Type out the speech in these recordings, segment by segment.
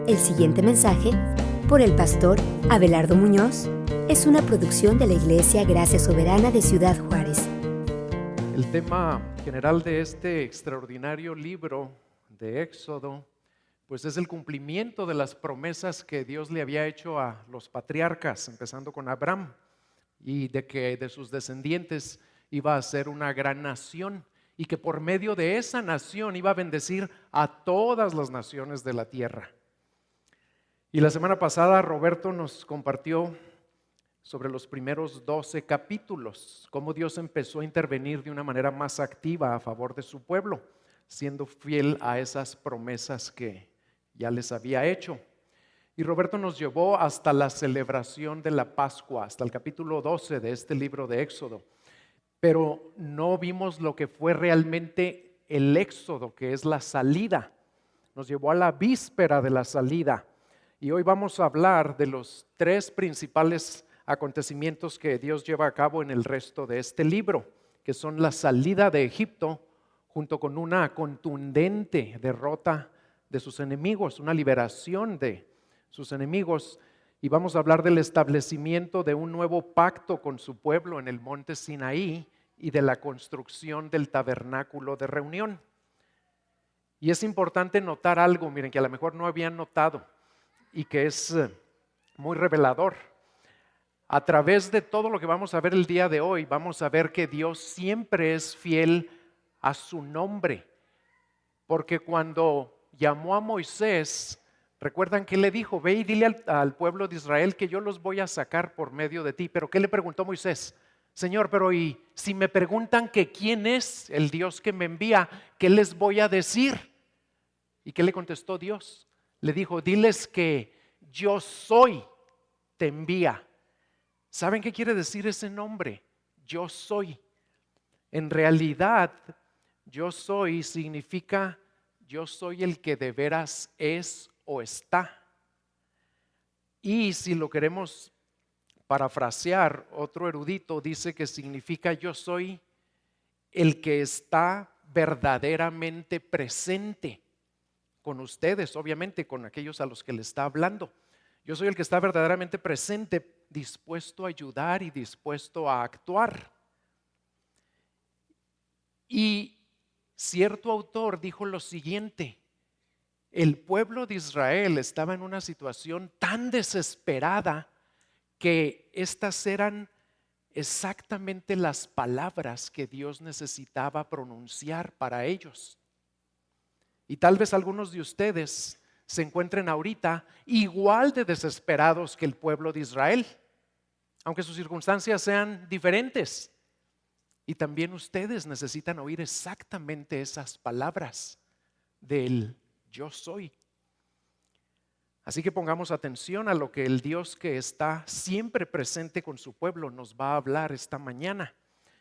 El siguiente mensaje, por el pastor Abelardo Muñoz, es una producción de la Iglesia Gracia Soberana de Ciudad Juárez. El tema general de este extraordinario libro de Éxodo, pues es el cumplimiento de las promesas que Dios le había hecho a los patriarcas, empezando con Abraham, y de que de sus descendientes iba a ser una gran nación, y que por medio de esa nación iba a bendecir a todas las naciones de la tierra. Y la semana pasada Roberto nos compartió sobre los primeros 12 capítulos, cómo Dios empezó a intervenir de una manera más activa a favor de su pueblo, siendo fiel a esas promesas que ya les había hecho. Y Roberto nos llevó hasta la celebración de la Pascua, hasta el capítulo 12 de este libro de Éxodo. Pero no vimos lo que fue realmente el Éxodo, que es la salida. Nos llevó a la víspera de la salida. Y hoy vamos a hablar de los 3 principales acontecimientos que Dios lleva a cabo en el resto de este libro, que son la salida de Egipto, junto con una contundente derrota de sus enemigos, una liberación de sus enemigos. Y vamos a hablar del establecimiento de un nuevo pacto con su pueblo en el monte Sinaí y de la construcción del tabernáculo de reunión. Y es importante notar algo, miren, que a lo mejor no habían notado y que es muy revelador. A través de todo lo que vamos a ver el día de hoy, vamos a ver que Dios siempre es fiel a su nombre. Porque cuando llamó a Moisés, recuerdan que le dijo: ve y dile al pueblo de Israel que yo los voy a sacar por medio de ti. Pero ¿qué le preguntó Moisés? Señor, pero ¿y si me preguntan que quién es el Dios que me envía, qué les voy a decir? ¿Y qué le contestó Dios? Le dijo: diles que yo soy, te envía. ¿Saben qué quiere decir ese nombre? Yo soy. En realidad, yo soy significa yo soy el que de veras es o está. Y si lo queremos parafrasear, otro erudito dice que significa yo soy el que está verdaderamente presente con ustedes, obviamente con aquellos a los que le está hablando. Yo soy el que está verdaderamente presente, dispuesto a ayudar y dispuesto a actuar. Y cierto autor dijo lo siguiente: el pueblo de Israel estaba en una situación tan desesperada que estas eran exactamente las palabras que Dios necesitaba pronunciar para ellos. Y tal vez algunos de ustedes se encuentren ahorita igual de desesperados que el pueblo de Israel, aunque sus circunstancias sean diferentes. Y también ustedes necesitan oír exactamente esas palabras del yo soy. Así que pongamos atención a lo que el Dios que está siempre presente con su pueblo nos va a hablar esta mañana.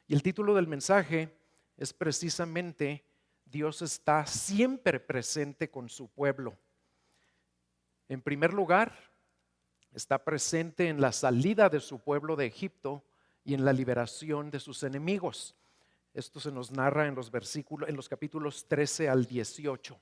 Y el título del mensaje es precisamente: Dios está siempre presente con su pueblo. En primer lugar, está presente en la salida de su pueblo de Egipto y en la liberación de sus enemigos. Esto se nos narra en los capítulos 13 al 18.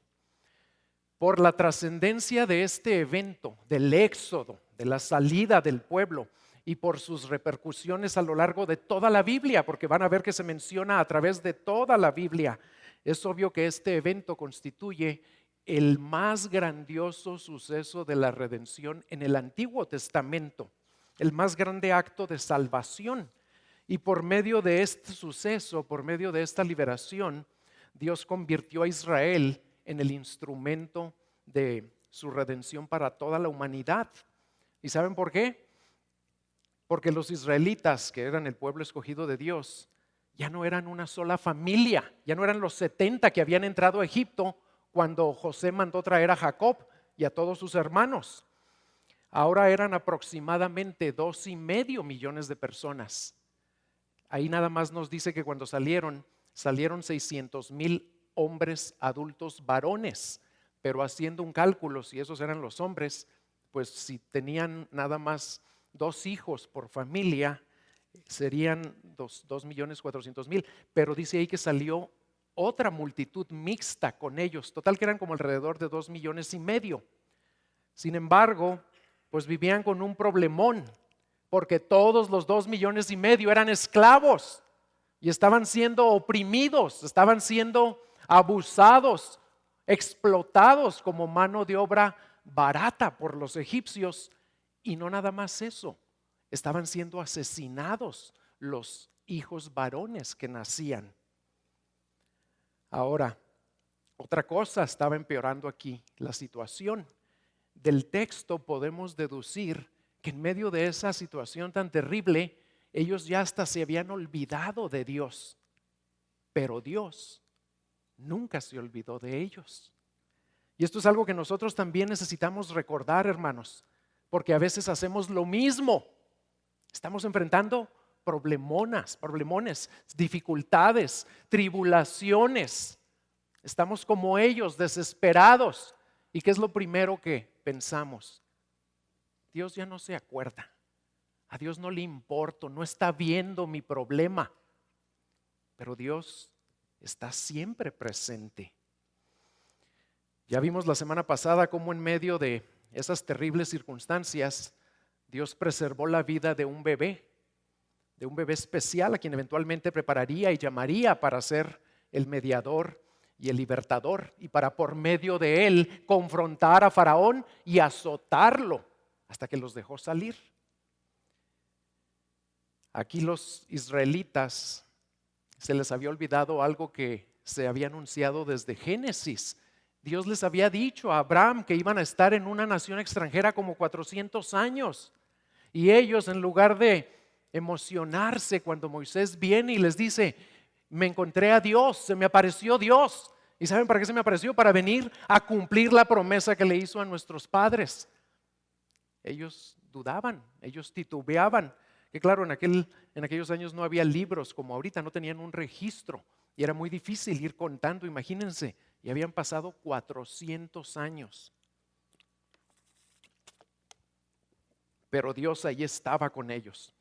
Por la trascendencia de este evento, del éxodo, de la salida del pueblo, y por sus repercusiones a lo largo de toda la Biblia, porque van a ver que se menciona a través de toda la Biblia, es obvio que este evento constituye el más grandioso suceso de la redención en el Antiguo Testamento, el más grande acto de salvación. Y por medio de este suceso, por medio de esta liberación, Dios convirtió a Israel en el instrumento de su redención para toda la humanidad. ¿Y saben por qué? Porque los israelitas, que eran el pueblo escogido de Dios, ya no eran una sola familia, ya no eran los 70 que habían entrado a Egipto cuando José mandó traer a Jacob y a todos sus hermanos. Ahora eran aproximadamente 2,5 millones de personas. Ahí nada más nos dice que cuando salieron 600,000 hombres adultos varones, pero haciendo un cálculo, si esos eran los hombres, pues si tenían nada más 2 hijos por familia, serían 2,400,000, pero dice ahí que salió otra multitud mixta con ellos, total que eran como alrededor de 2,5 millones. Sin embargo, pues vivían con un problemón, porque todos los 2,5 millones eran esclavos y estaban siendo oprimidos, estaban siendo abusados, explotados como mano de obra barata por los egipcios. Y no nada más eso, estaban siendo asesinados los hijos varones que nacían. Ahora, otra cosa estaba empeorando aquí la situación. Del texto podemos deducir que en medio de esa situación tan terrible, ellos ya hasta se habían olvidado de Dios, pero Dios nunca se olvidó de ellos. Y esto es algo que nosotros también necesitamos recordar, hermanos, porque a veces hacemos lo mismo. Estamos enfrentando problemones, dificultades, tribulaciones. Estamos como ellos, desesperados. ¿Y qué es lo primero que pensamos? Dios ya no se acuerda. A Dios no le importo, no está viendo mi problema. Pero Dios está siempre presente. Ya vimos la semana pasada cómo en medio de esas terribles circunstancias, Dios preservó la vida de un bebé especial a quien eventualmente prepararía y llamaría para ser el mediador y el libertador, y para por medio de él confrontar a Faraón y azotarlo hasta que los dejó salir. Aquí los israelitas se les había olvidado algo que se había anunciado desde Génesis. Dios les había dicho a Abraham que iban a estar en una nación extranjera como 400 años. Y ellos, en lugar de emocionarse cuando Moisés viene y les dice: me encontré a Dios, se me apareció Dios. ¿Y saben para qué se me apareció? Para venir a cumplir la promesa que le hizo a nuestros padres. Ellos dudaban, ellos titubeaban. Que claro, en aquellos años no había libros como ahorita, no tenían un registro y era muy difícil ir contando. Imagínense, y habían pasado 400 años. Pero Dios ahí estaba con ellos.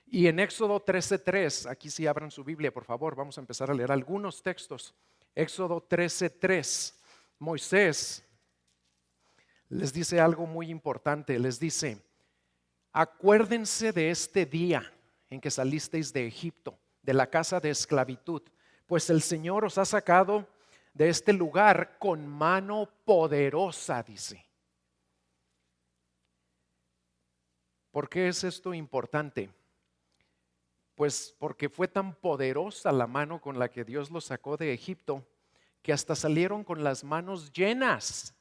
Y en Éxodo 13:3, aquí sí abran su Biblia, por favor, vamos a empezar a leer algunos textos. Éxodo 13:3, Moisés les dice algo muy importante, les dice: acuérdense de este día en que salisteis de Egipto, de la casa de esclavitud, pues el Señor os ha sacado de este lugar con mano poderosa, dice. ¿Por qué es esto importante? Pues porque fue tan poderosa la mano con la que Dios los sacó de Egipto, que hasta salieron con las manos llenas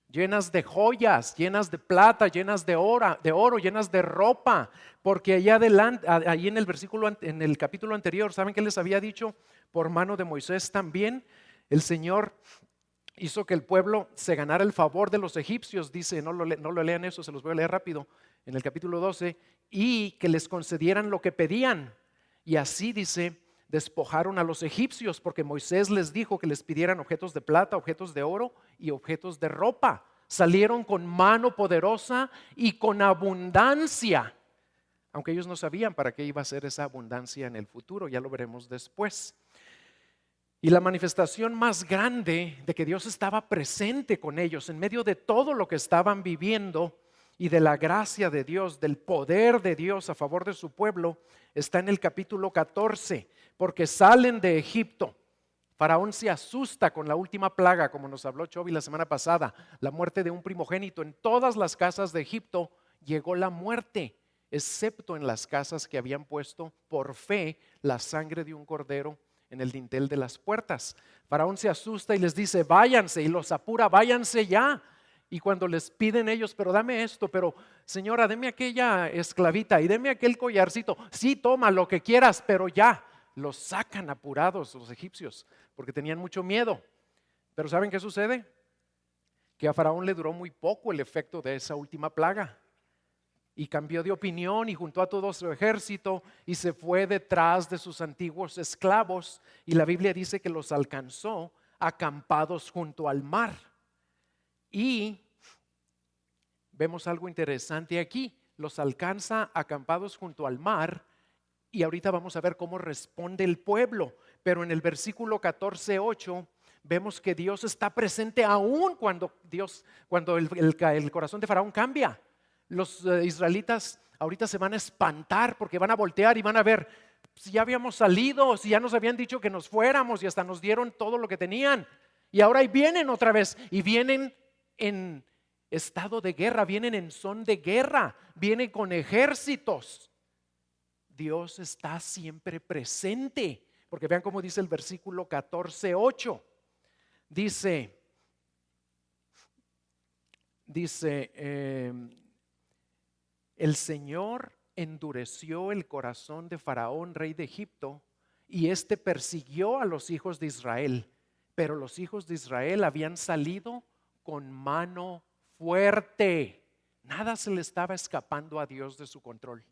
de joyas, llenas de plata, llenas de oro, llenas de ropa. Porque allá adelante, ahí en el versículo, en el capítulo anterior, ¿saben qué les había dicho? Por mano de Moisés también, el Señor hizo que el pueblo se ganara el favor de los egipcios. Dice, no lo lean eso, se los voy a leer rápido. En el capítulo 12, y que les concedieran lo que pedían. Y así dice, despojaron a los egipcios, porque Moisés les dijo que les pidieran objetos de plata, objetos de oro y objetos de ropa. Salieron con mano poderosa y con abundancia, aunque ellos no sabían para qué iba a ser esa abundancia en el futuro, ya lo veremos después. Y la manifestación más grande de que Dios estaba presente con ellos en medio de todo lo que estaban viviendo y de la gracia de Dios, del poder de Dios a favor de su pueblo, está en el capítulo 14, porque salen de Egipto. Faraón se asusta con la última plaga, como nos habló Chovy la semana pasada, la muerte de un primogénito. En todas las casas de Egipto llegó la muerte, excepto en las casas que habían puesto por fe la sangre de un cordero en el dintel de las puertas. Faraón se asusta y les dice: váyanse, y los apura: váyanse ya. Y cuando les piden ellos: pero dame esto, pero señora, deme aquella esclavita y deme aquel collarcito. Sí, toma lo que quieras, pero ya. Los sacan apurados los egipcios porque tenían mucho miedo. Pero ¿saben qué sucede? Que a Faraón le duró muy poco el efecto de esa última plaga. Y cambió de opinión y juntó a todo su ejército y se fue detrás de sus antiguos esclavos. Y la Biblia dice que los alcanzó acampados junto al mar. Y vemos algo interesante aquí. Los alcanza acampados junto al mar. Y ahorita vamos a ver cómo responde el pueblo. Pero en el versículo 14:8 vemos que Dios está presente aún cuando el corazón de Faraón cambia. Los israelitas ahorita se van a espantar porque van a voltear y van a ver si ya habíamos salido, si ya nos habían dicho que nos fuéramos y hasta nos dieron todo lo que tenían. Y ahora ahí vienen otra vez y vienen en estado de guerra, vienen en son de guerra, vienen con ejércitos. Dios está siempre presente, porque vean cómo dice el versículo 14:8. Dice, el Señor endureció el corazón de Faraón, rey de Egipto, y éste persiguió a los hijos de Israel. Pero los hijos de Israel habían salido con mano fuerte. Nada se le estaba escapando a Dios de su control.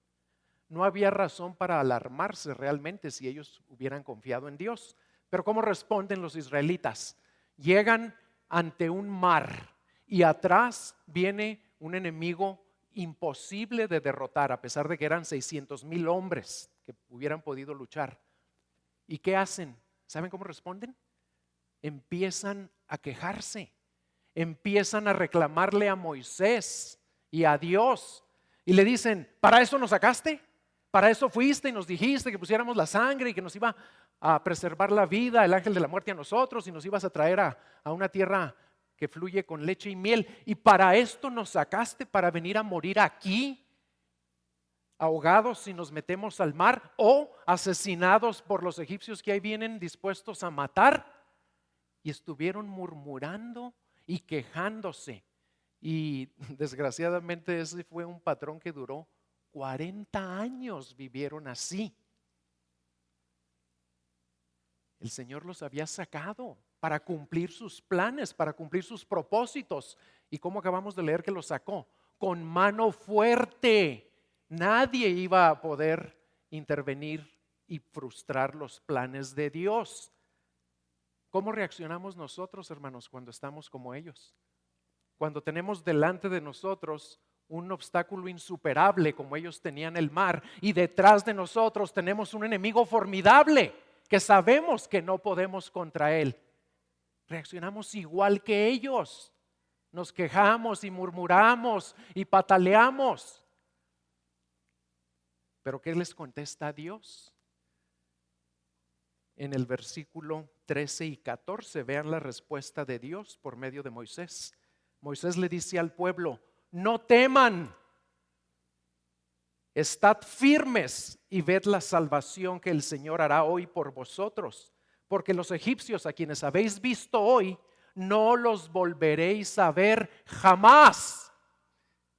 No había razón para alarmarse realmente si ellos hubieran confiado en Dios. Pero ¿cómo responden los israelitas? Llegan ante un mar y atrás viene un enemigo imposible de derrotar, a pesar de que eran 600,000 hombres que hubieran podido luchar. ¿Y qué hacen? ¿Saben cómo responden? Empiezan a quejarse, empiezan a reclamarle a Moisés y a Dios y le dicen: ¿para eso nos sacaste? ¿Para eso fuiste y nos dijiste que pusiéramos la sangre y que nos iba a preservar la vida, el ángel de la muerte a nosotros, y nos ibas a traer a una tierra que fluye con leche y miel? ¿Y para esto nos sacaste, para venir a morir aquí, ahogados si nos metemos al mar, o asesinados por los egipcios que ahí vienen dispuestos a matar? Y estuvieron murmurando y quejándose. Y desgraciadamente ese fue un patrón que duró 40 años, vivieron así. El Señor los había sacado para cumplir sus planes, para cumplir sus propósitos. ¿Y cómo acabamos de leer que los sacó? Con mano fuerte. Nadie iba a poder intervenir y frustrar los planes de Dios. ¿Cómo reaccionamos nosotros, hermanos, cuando estamos como ellos? Cuando tenemos delante de nosotros un obstáculo insuperable como ellos tenían el mar, y detrás de nosotros tenemos un enemigo formidable que sabemos que no podemos contra él. Reaccionamos igual que ellos. Nos quejamos y murmuramos y pataleamos. ¿Pero qué les contesta Dios? En el versículo 13 y 14, vean la respuesta de Dios por medio de Moisés. Moisés le dice al pueblo: no teman, estad firmes y ved la salvación que el Señor hará hoy por vosotros, porque los egipcios a quienes habéis visto hoy, no los volveréis a ver jamás.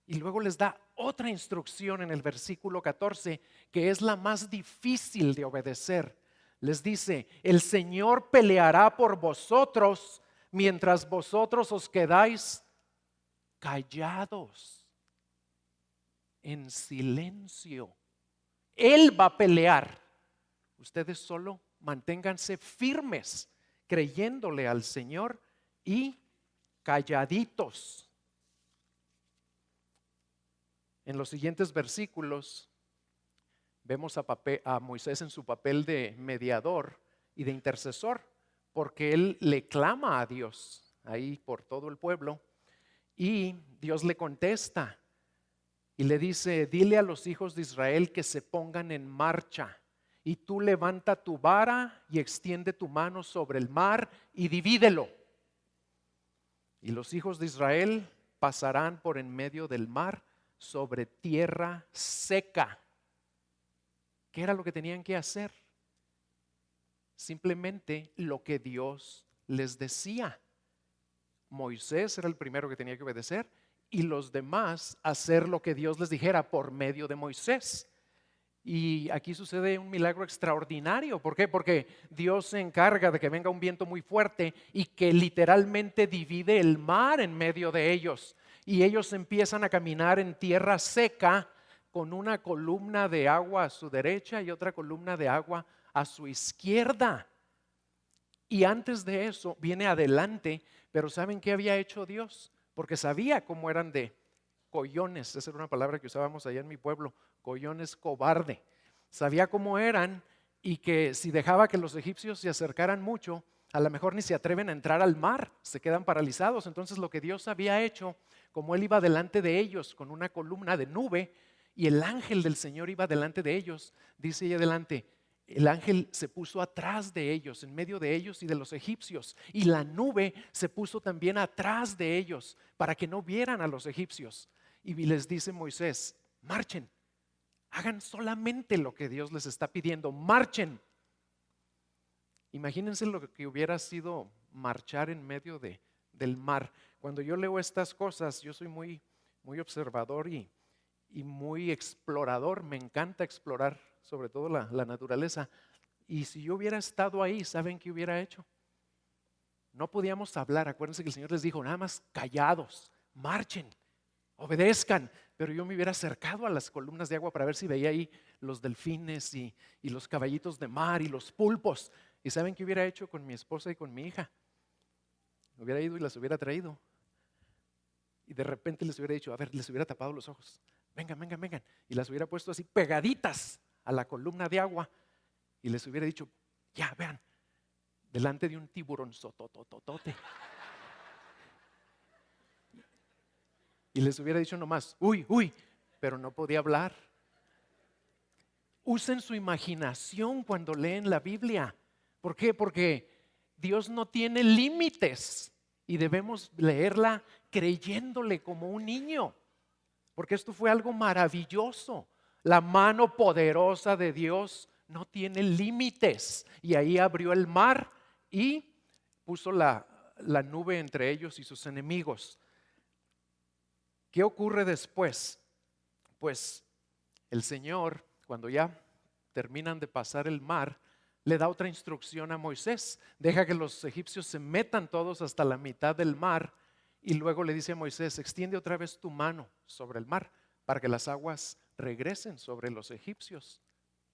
Y luego les da otra instrucción en el versículo 14, que es la más difícil de obedecer. Les dice: el Señor peleará por vosotros mientras vosotros os quedáis callados, en silencio. Él va a pelear. Ustedes solo manténganse firmes, creyéndole al Señor y calladitos. En los siguientes versículos vemos a Moisés en su papel de mediador y de intercesor, porque él le clama a Dios ahí por todo el pueblo, y Dios le contesta y le dice: dile a los hijos de Israel que se pongan en marcha, y tú levanta tu vara y extiende tu mano sobre el mar y divídelo. Y los hijos de Israel pasarán por en medio del mar sobre tierra seca. ¿Qué era lo que tenían que hacer? Simplemente lo que Dios les decía. Moisés era el primero que tenía que obedecer, y los demás hacer lo que Dios les dijera por medio de Moisés. Y aquí sucede un milagro extraordinario. ¿Por qué? Porque Dios se encarga de que venga un viento muy fuerte y que literalmente divide el mar en medio de ellos. Y ellos empiezan a caminar en tierra seca, con una columna de agua a su derecha y otra columna de agua a su izquierda. Y antes de eso viene adelante, pero ¿saben qué había hecho Dios? Porque sabía cómo eran de collones. Esa era una palabra que usábamos allá en mi pueblo: collones cobarde. Sabía cómo eran, y que si dejaba que los egipcios se acercaran mucho, a lo mejor ni se atreven a entrar al mar, se quedan paralizados. Entonces lo que Dios había hecho, como Él iba delante de ellos con una columna de nube y el ángel del Señor iba delante de ellos, dice ahí adelante, el ángel se puso atrás de ellos, en medio de ellos y de los egipcios, y la nube se puso también atrás de ellos para que no vieran a los egipcios. Y les dice Moisés, marchen, hagan solamente lo que Dios les está pidiendo, marchen. Imagínense lo que hubiera sido marchar en medio del mar. Cuando yo leo estas cosas, yo soy muy observador y muy explorador. Me encanta explorar, sobre todo la naturaleza. Y si yo hubiera estado ahí, ¿saben qué hubiera hecho? No podíamos hablar. Acuérdense que el Señor les dijo, nada más callados, marchen, obedezcan. Pero yo me hubiera acercado a las columnas de agua para ver si veía ahí los delfines y los caballitos de mar y los pulpos. ¿Y saben qué hubiera hecho con mi esposa y con mi hija? Hubiera ido y las hubiera traído. Y de repente les hubiera dicho, a ver, les hubiera tapado los ojos. Vengan, vengan, vengan. Y las hubiera puesto así pegaditas a la columna de agua. Y les hubiera dicho, ya, vean, delante de un tiburón sotototote. Y les hubiera dicho nomás, uy, uy, pero no podía hablar. Usen su imaginación cuando leen la Biblia. ¿Por qué? Porque Dios no tiene límites y debemos leerla creyéndole como un niño. Porque esto fue algo maravilloso. La mano poderosa de Dios no tiene límites. Y ahí abrió el mar y puso la nube entre ellos y sus enemigos. ¿Qué ocurre después? Pues el Señor, cuando ya terminan de pasar el mar, le da otra instrucción a Moisés. Deja que los egipcios se metan todos hasta la mitad del mar y luego le dice a Moisés, extiende otra vez tu mano sobre el mar para que las aguas regresen sobre los egipcios.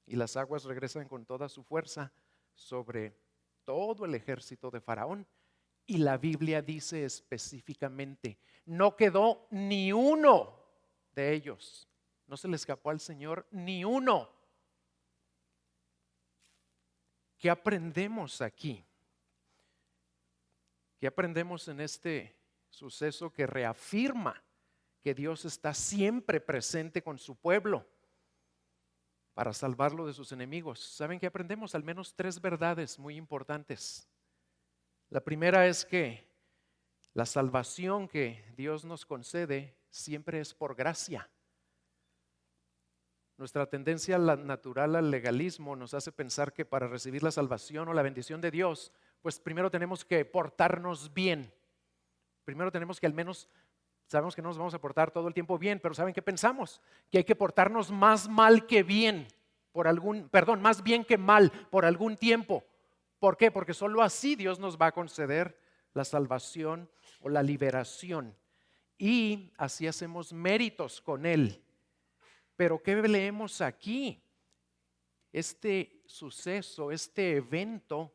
Y las aguas regresan con toda su fuerza sobre todo el ejército de Faraón. Y la Biblia dice específicamente, no quedó ni uno de ellos. No se le escapó al Señor ni uno. ¿Qué aprendemos aquí? ¿Qué aprendemos en este suceso que reafirma que Dios está siempre presente con su pueblo para salvarlo de sus enemigos? ¿Saben qué aprendemos? Al menos 3 verdades muy importantes. La primera es que la salvación que Dios nos concede siempre es por gracia. Nuestra tendencia natural al legalismo nos hace pensar que para recibir la salvación o la bendición de Dios, pues primero tenemos que portarnos bien. Primero tenemos que al menos, sabemos que no nos vamos a portar todo el tiempo bien, pero ¿saben qué pensamos? Que hay que portarnos más mal que bien, más bien que mal por algún tiempo. ¿Por qué? Porque solo así Dios nos va a conceder la salvación o la liberación. Y así hacemos méritos con Él. Pero ¿qué leemos aquí? Este suceso, este evento,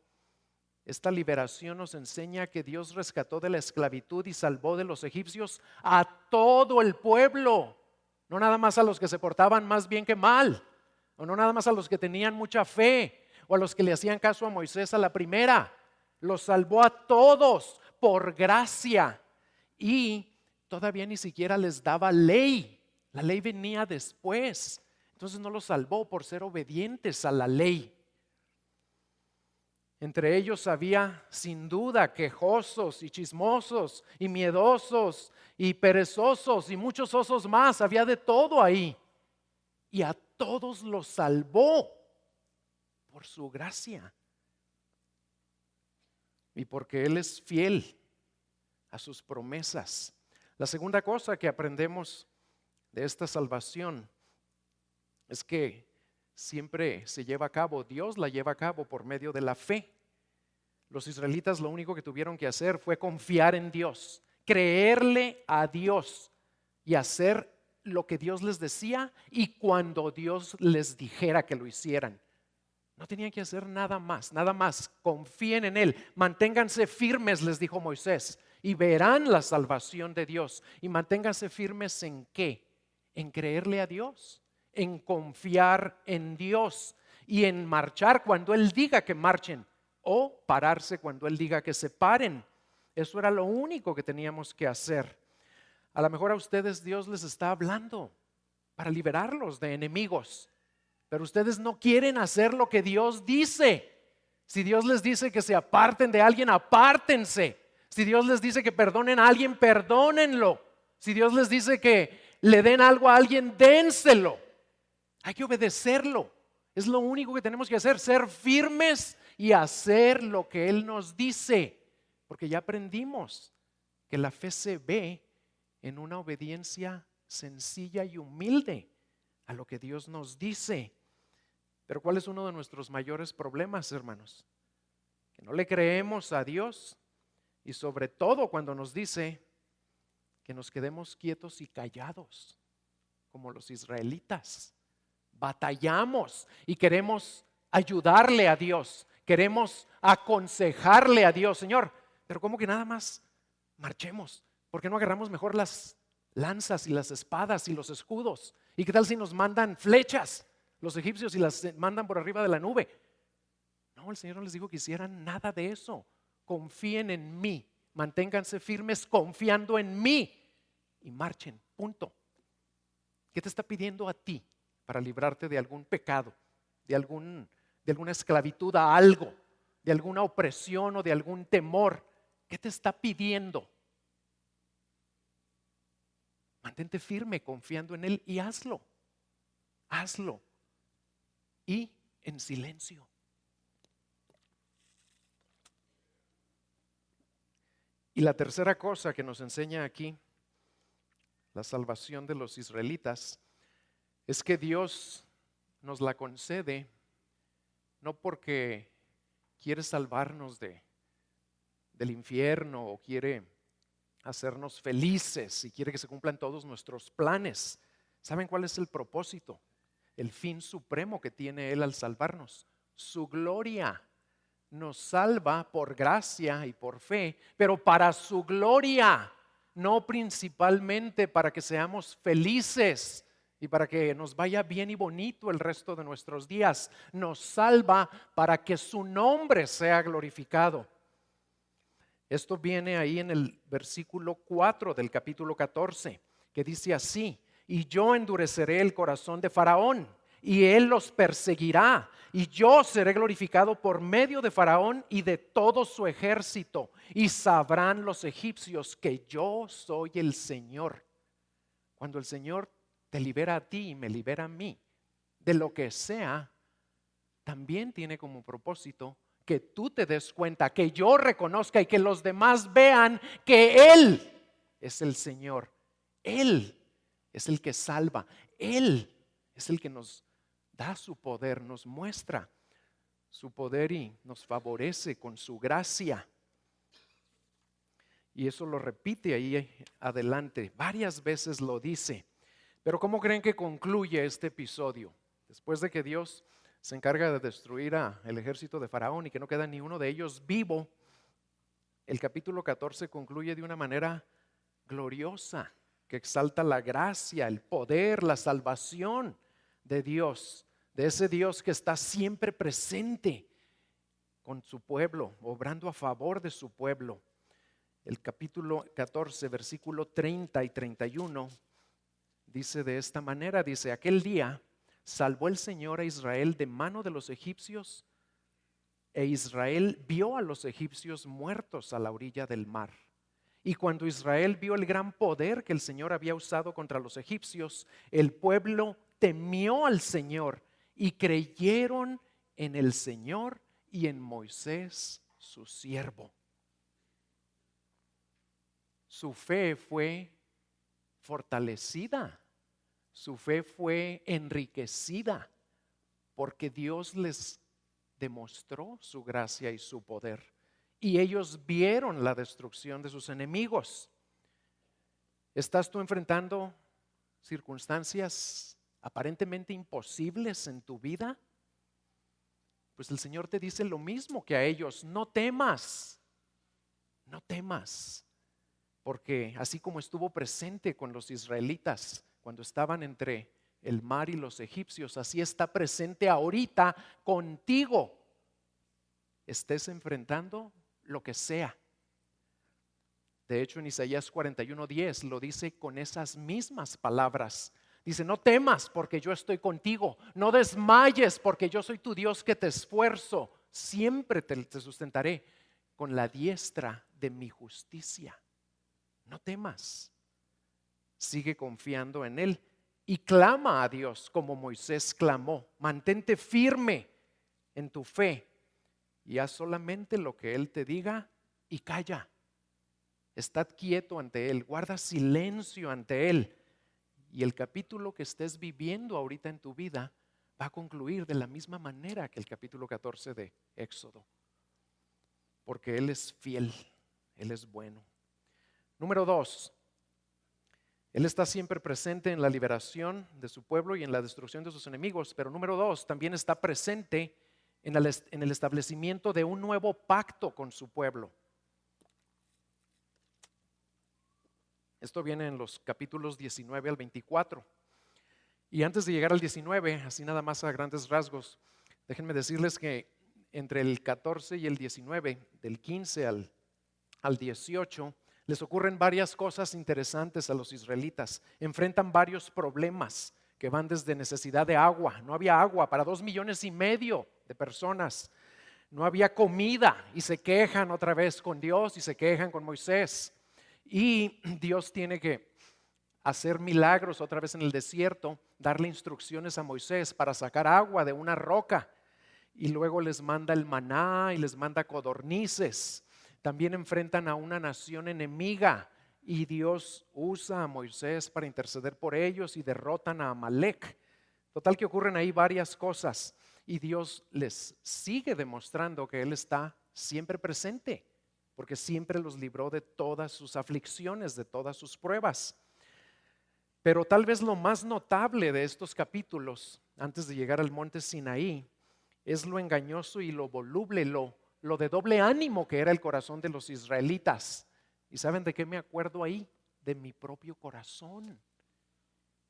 esta liberación nos enseña que Dios rescató de la esclavitud y salvó de los egipcios a todo el pueblo. No nada más a los que se portaban más bien que mal, o no nada más a los que tenían mucha fe, o a los que le hacían caso a Moisés a la primera. Los salvó a todos por gracia y todavía ni siquiera les daba ley. La ley venía después. Entonces no los salvó por ser obedientes a la ley. Entre ellos había sin duda quejosos y chismosos y miedosos y perezosos y muchos osos más. Había de todo ahí. Y a todos los salvó por su gracia. Y porque Él es fiel a sus promesas. La segunda cosa que aprendemos de esta salvación es que siempre se lleva a cabo, Dios la lleva a cabo por medio de la fe. Los israelitas lo único que tuvieron que hacer fue confiar en Dios, creerle a Dios y hacer lo que Dios les decía y cuando Dios les dijera que lo hicieran. No tenían que hacer nada más, confíen en Él, manténganse firmes, les dijo Moisés, y verán la salvación de Dios. Y manténganse firmes ¿en qué? En creerle a Dios, en confiar en Dios y en marchar cuando Él diga que marchen. o pararse cuando Él diga que se paren. Eso era lo único que teníamos que hacer. A lo mejor a ustedes Dios les está hablando para liberarlos de enemigos, pero ustedes no quieren hacer lo que Dios dice. Si Dios les dice que se aparten de alguien, apártense. Si Dios les dice que perdonen a alguien, perdónenlo. Si Dios les dice que le den algo a alguien, dénselo. Hay que obedecerlo. Es lo único que tenemos que hacer, ser firmes y hacer lo que Él nos dice. Porque ya aprendimos que la fe se ve en una obediencia sencilla y humilde a lo que Dios nos dice. Pero ¿cuál es uno de nuestros mayores problemas, hermanos? Que no le creemos a Dios, y sobre todo cuando nos dice que nos quedemos quietos y callados, como los israelitas. Batallamos y queremos ayudarle a Dios, queremos aconsejarle a Dios. Señor, pero ¿cómo que nada más marchemos? ¿Por qué no agarramos mejor las lanzas y las espadas y los escudos? ¿Y qué tal si nos mandan flechas los egipcios y las mandan por arriba de la nube? No, el Señor no les dijo que hicieran nada de eso. Confíen en mí, manténganse firmes confiando en mí y marchen, punto. ¿Qué te está pidiendo a ti para librarte de algún pecado, de alguna esclavitud a algo, de alguna opresión o de algún temor? ¿Qué te está pidiendo? Mantente firme confiando en Él y hazlo. Hazlo. Y en silencio. Y la tercera cosa que nos enseña aquí la salvación de los israelitas es que Dios nos la concede no porque quiere salvarnos del infierno o quiere hacernos felices y quiere que se cumplan todos nuestros planes. ¿Saben cuál es el propósito? El fin supremo que tiene Él al salvarnos, su gloria. Nos salva por gracia y por fe, pero para su gloria, no principalmente para que seamos felices y para que nos vaya bien y bonito el resto de nuestros días. Nos salva para que su nombre sea glorificado. Esto viene ahí en el versículo 4 del capítulo 14, que dice así: y yo endureceré el corazón de Faraón, y él los perseguirá, y yo seré glorificado por medio de Faraón y de todo su ejército, y sabrán los egipcios que yo soy el Señor. Cuando el Señor te libera a ti y me libera a mí de lo que sea, también tiene como propósito que tú te des cuenta, que yo reconozca y que los demás vean que Él es el Señor. Él es el que salva. Él es el que nos da su poder, nos muestra su poder y nos favorece con su gracia. Y eso lo repite ahí adelante, varias veces lo dice. Pero ¿cómo creen que concluye este episodio? Después de que Dios se encarga de destruir al ejército de Faraón y que no queda ni uno de ellos vivo, el capítulo 14 concluye de una manera gloriosa, que exalta la gracia, el poder, la salvación de Dios, de ese Dios que está siempre presente con su pueblo, obrando a favor de su pueblo. El capítulo 14, versículo 30 y 31 dice de esta manera, dice: aquel día salvó el Señor a Israel de mano de los egipcios, e Israel vio a los egipcios muertos a la orilla del mar. Y cuando Israel vio el gran poder que el Señor había usado contra los egipcios, el pueblo temió al Señor y creyeron en el Señor y en Moisés, su siervo. Su fe fue fortalecida, su fe fue enriquecida, porque Dios les demostró su gracia y su poder. Y ellos vieron la destrucción de sus enemigos. ¿Estás tú enfrentando circunstancias aparentemente imposibles en tu vida? Pues el Señor te dice lo mismo que a ellos: no temas, no temas. Porque así como estuvo presente con los israelitas cuando estaban entre el mar y los egipcios, así está presente ahorita contigo. estés enfrentando lo que sea. De hecho, en Isaías 41:10 lo dice con esas mismas palabras. Dice, no temas porque yo estoy contigo, no desmayes porque yo soy tu Dios que te esfuerzo, siempre te sustentaré con la diestra de mi justicia. No temas, sigue confiando en Él y clama a Dios como Moisés clamó. Mantente firme en tu fe y haz solamente lo que Él te diga y calla. Estad quieto ante Él, guarda silencio ante Él. Y el capítulo que estés viviendo ahorita en tu vida va a concluir de la misma manera que el capítulo 14 de Éxodo. Porque Él es fiel, Él es bueno. Número 2, Él está siempre presente en la liberación de su pueblo y en la destrucción de sus enemigos. Pero número 2, también está presente en el establecimiento de un nuevo pacto con su pueblo. Esto viene en los capítulos 19 al 24. Y antes de llegar al 19, así nada más a grandes rasgos, déjenme decirles que entre el 14 y el 19, del 15 al 18, les ocurren varias cosas interesantes a los israelitas. Enfrentan varios problemas que van desde necesidad de agua. No había agua para 2,5 millones de personas. No había comida y se quejan otra vez con Dios y se quejan con Moisés. Y Dios tiene que hacer milagros otra vez en el desierto, darle instrucciones a Moisés para sacar agua de una roca. Y luego les manda el maná y les manda codornices. También enfrentan a una nación enemiga y Dios usa a Moisés para interceder por ellos y derrotan a Amalek. Total que ocurren ahí varias cosas y Dios les sigue demostrando que Él está siempre presente, porque siempre los libró de todas sus aflicciones, de todas sus pruebas. Pero tal vez lo más notable de estos capítulos, antes de llegar al monte Sinaí, es lo engañoso y lo voluble, lo de doble ánimo que era el corazón de los israelitas. ¿Y saben de qué me acuerdo ahí? De mi propio corazón.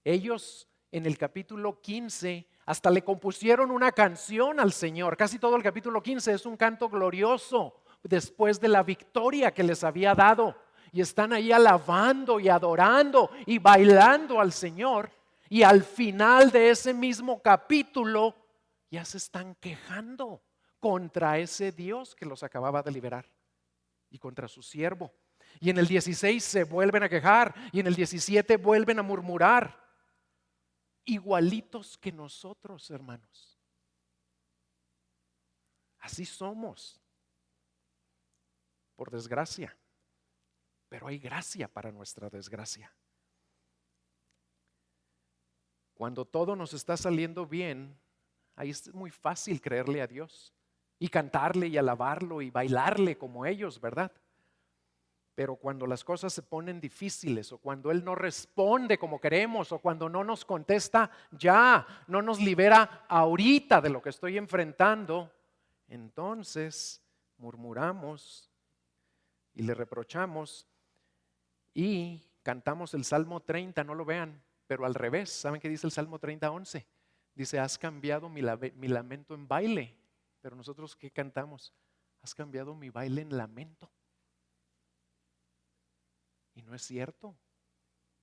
Ellos en el capítulo 15 hasta le compusieron una canción al Señor. Casi todo el capítulo 15 es un canto glorioso después de la victoria que les había dado. Y están ahí alabando y adorando y bailando al Señor. Y al final de ese mismo capítulo ya se están quejando contra ese Dios que los acababa de liberar y contra su siervo. Y en el 16 se vuelven a quejar y en el 17 vuelven a murmurar. Igualitos que nosotros, hermanos. Así somos, por desgracia. Pero hay gracia para nuestra desgracia. Cuando todo nos está saliendo bien, ahí es muy fácil creerle a Dios y cantarle y alabarlo y bailarle como ellos, ¿verdad? Pero cuando las cosas se ponen difíciles o cuando Él no responde como queremos o cuando no nos contesta ya, no nos libera ahorita de lo que estoy enfrentando, entonces murmuramos y le reprochamos y cantamos el Salmo 30, no lo vean, pero al revés. ¿Saben qué dice el Salmo 30:11? Dice, has cambiado mi lamento en baile. Pero nosotros, ¿qué cantamos? Has cambiado mi baile en lamento. Y no es cierto.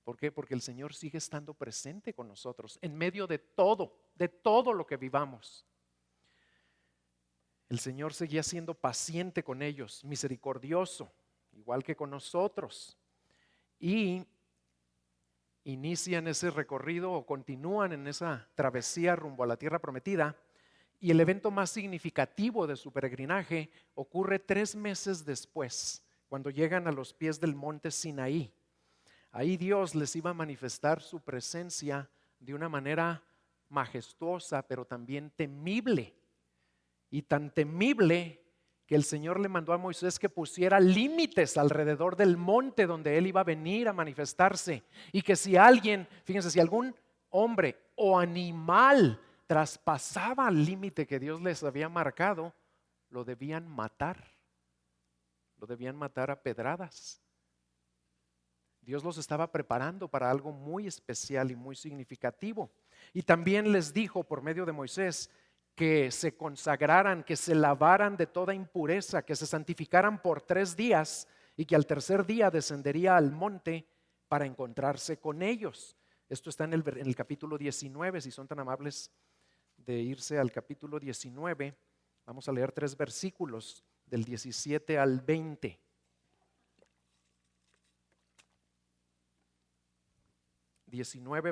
¿Por qué? Porque el Señor sigue estando presente con nosotros en medio de todo lo que vivamos. El Señor seguía siendo paciente con ellos, misericordioso, igual que con nosotros. Y inician ese recorrido o continúan en esa travesía rumbo a la tierra prometida. Y el evento más significativo de su peregrinaje ocurre 3 meses después, cuando llegan a los pies del monte Sinaí. Ahí Dios les iba a manifestar su presencia de una manera majestuosa, pero también temible. Y tan temible que el Señor le mandó a Moisés que pusiera límites alrededor del monte donde él iba a venir a manifestarse. Y que si alguien, fíjense, si algún hombre o animal traspasaba el límite que Dios les había marcado, lo debían matar. Lo debían matar a pedradas. Dios los estaba preparando para algo muy especial y muy significativo. Y también les dijo por medio de Moisés que se consagraran, que se lavaran de toda impureza, que se santificaran por 3 días y que al tercer día descendería al monte para encontrarse con ellos. Esto está en el capítulo 19, si son tan amables de irse al capítulo 19. Vamos a leer 3 versículos del 17 al 20.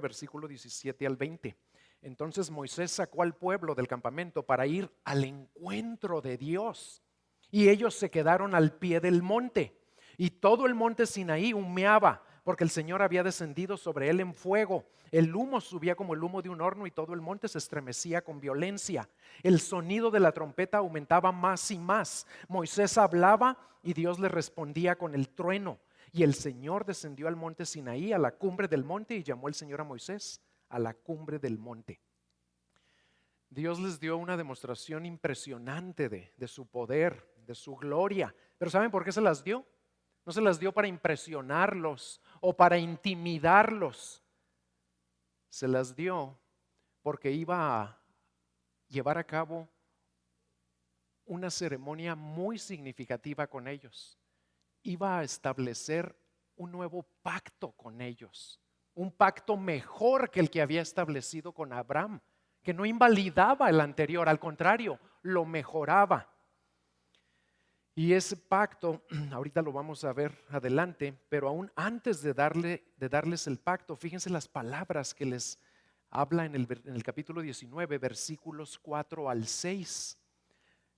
Versículo 17 al 20. Entonces Moisés sacó al pueblo del campamento para ir al encuentro de Dios, y ellos se quedaron al pie del monte, y todo el monte Sinaí humeaba, porque el Señor había descendido sobre él en fuego. El humo subía como el humo de un horno, y todo el monte se estremecía con violencia. El sonido de la trompeta aumentaba más y más. Moisés hablaba y Dios le respondía con el trueno. Y el Señor descendió al monte Sinaí, a la cumbre del monte, y llamó el Señor a Moisés a la cumbre del monte. Dios les dio una demostración impresionante de su poder, de su gloria. Pero ¿saben por qué se las dio? No se las dio para impresionarlos o para intimidarlos. Se las dio porque iba a llevar a cabo una ceremonia muy significativa con ellos. Iba a establecer un nuevo pacto con ellos, un pacto mejor que el que había establecido con Abraham, que no invalidaba el anterior, al contrario, lo mejoraba. Y ese pacto, ahorita lo vamos a ver adelante, pero aún antes de darles el pacto, fíjense las palabras que les habla en el capítulo 19, versículos 4 al 6.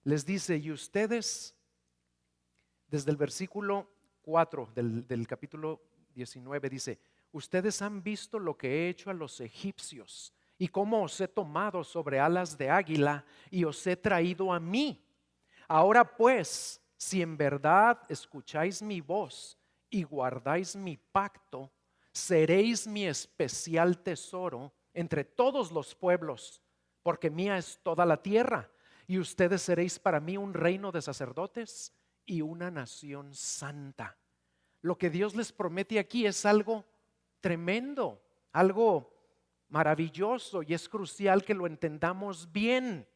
Les dice: y ustedes, desde el versículo 4 del capítulo 19, dice: ustedes han visto lo que he hecho a los egipcios y cómo os he tomado sobre alas de águila y os he traído a mí. Ahora pues, si en verdad escucháis mi voz y guardáis mi pacto, seréis mi especial tesoro entre todos los pueblos, porque mía es toda la tierra, y ustedes seréis para mí un reino de sacerdotes y una nación santa. Lo que Dios les promete aquí es algo tremendo, algo maravilloso, y es crucial que lo entendamos bien.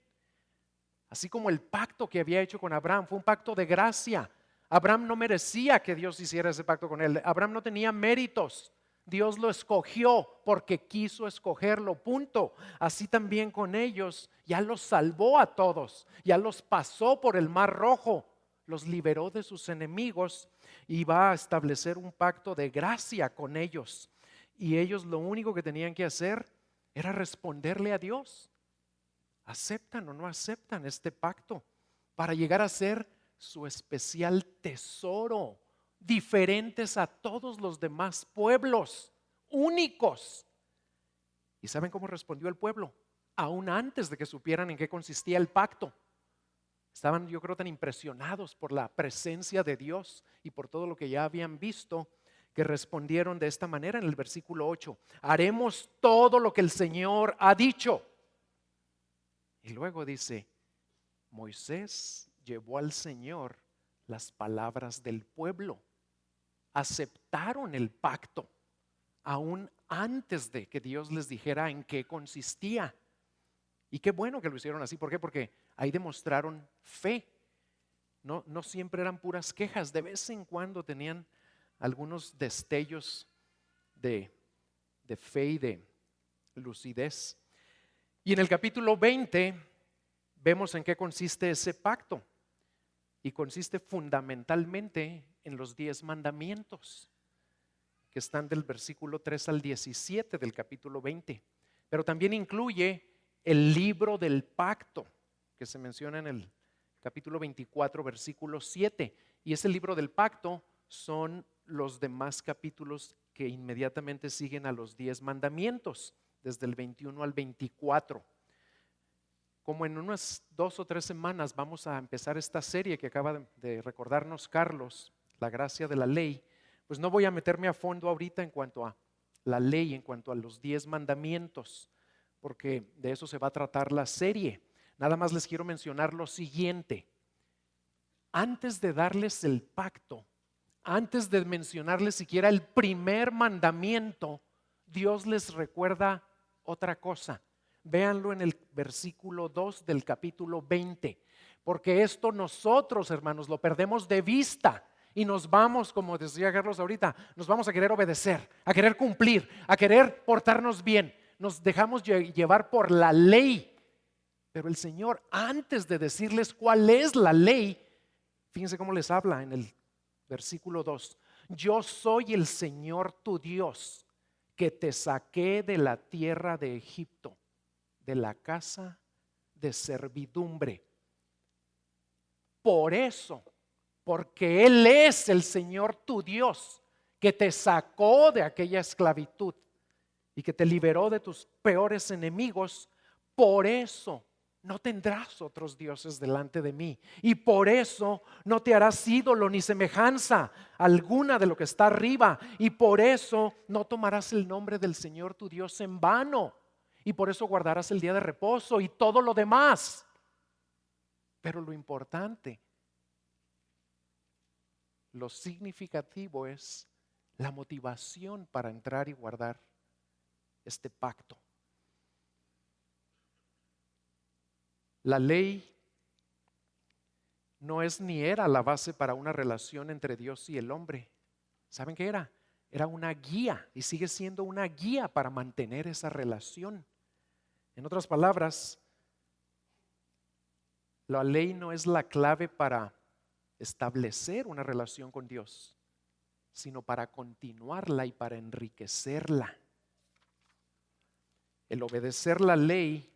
Así como el pacto que había hecho con Abraham fue un pacto de gracia. Abraham no merecía que Dios hiciera ese pacto con él. Abraham no tenía méritos. Dios lo escogió porque quiso escogerlo, punto. Así también con ellos, ya los salvó a todos, ya los pasó por el Mar Rojo, los liberó de sus enemigos y va a establecer un pacto de gracia con ellos. Y ellos lo único que tenían que hacer era responderle a Dios. ¿Aceptan o no aceptan este pacto? Para llegar a ser su especial tesoro, diferentes a todos los demás pueblos, únicos. ¿Y saben cómo respondió el pueblo? Aún antes de que supieran en qué consistía el pacto. Estaban, yo creo, tan impresionados por la presencia de Dios y por todo lo que ya habían visto, que respondieron de esta manera en el versículo 8: haremos todo lo que el Señor ha dicho. Y luego dice: Moisés llevó al Señor las palabras del pueblo. Aceptaron el pacto aún antes de que Dios les dijera en qué consistía. Y qué bueno que lo hicieron así. ¿Por qué? Porque ahí demostraron fe. No siempre eran puras quejas. De vez en cuando tenían algunos destellos de fe y de lucidez. Y en el capítulo 20 vemos en qué consiste ese pacto. Y consiste fundamentalmente en los 10 mandamientos, que están del versículo 3 al 17 del capítulo 20. Pero también incluye el libro del pacto, que se menciona en el capítulo 24, versículo 7. Y ese libro del pacto son los demás capítulos que inmediatamente siguen a los 10 mandamientos, desde el 21 al 24. Como en unas 2 o 3 semanas vamos a empezar esta serie que acaba de recordarnos Carlos, la gracia de la ley, pues no voy a meterme a fondo ahorita en cuanto a la ley, en cuanto a los 10 mandamientos, porque de eso se va a tratar la serie. Nada más les quiero mencionar lo siguiente: antes de darles el pacto, antes de mencionarles siquiera el primer mandamiento, Dios les recuerda otra cosa. Véanlo en el versículo 2 del capítulo 20, porque esto nosotros, hermanos, lo perdemos de vista y nos vamos, como decía Carlos ahorita, nos vamos a querer obedecer, a querer cumplir, a querer portarnos bien. Nos dejamos llevar por la ley, pero el Señor, antes de decirles cuál es la ley, fíjense cómo les habla en el versículo 2. Yo soy el Señor tu Dios, que te saqué de la tierra de Egipto, de la casa de servidumbre. Por eso, porque Él es el Señor tu Dios, que te sacó de aquella esclavitud y que te liberó de tus peores enemigos, por eso no tendrás otros dioses delante de mí, y por eso no te harás ídolo ni semejanza alguna de lo que está arriba, y por eso no tomarás el nombre del Señor tu Dios en vano, y por eso guardarás el día de reposo y todo lo demás. Pero lo importante, lo significativo es la motivación para entrar y guardar este pacto. La ley no es ni era la base para una relación entre Dios y el hombre. ¿Saben qué era? Era una guía y sigue siendo una guía para mantener esa relación. En otras palabras, la ley no es la clave para establecer una relación con Dios, sino para continuarla y para enriquecerla. El obedecer la ley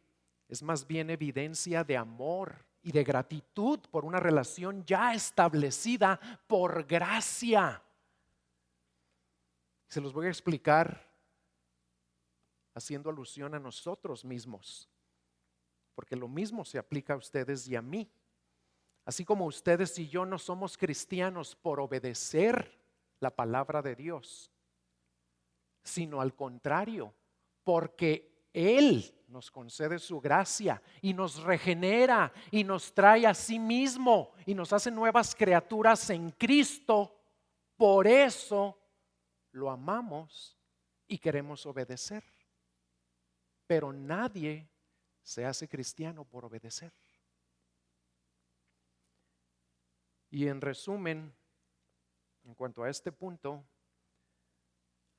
es más bien evidencia de amor y de gratitud por una relación ya establecida por gracia. Se los voy a explicar haciendo alusión a nosotros mismos, porque lo mismo se aplica a ustedes y a mí. Así como ustedes y yo no somos cristianos por obedecer la palabra de Dios, sino al contrario, porque Él nos concede su gracia y nos regenera y nos trae a sí mismo y nos hace nuevas criaturas en Cristo. Por eso lo amamos y queremos obedecer. Pero nadie se hace cristiano por obedecer. Y en resumen, en cuanto a este punto,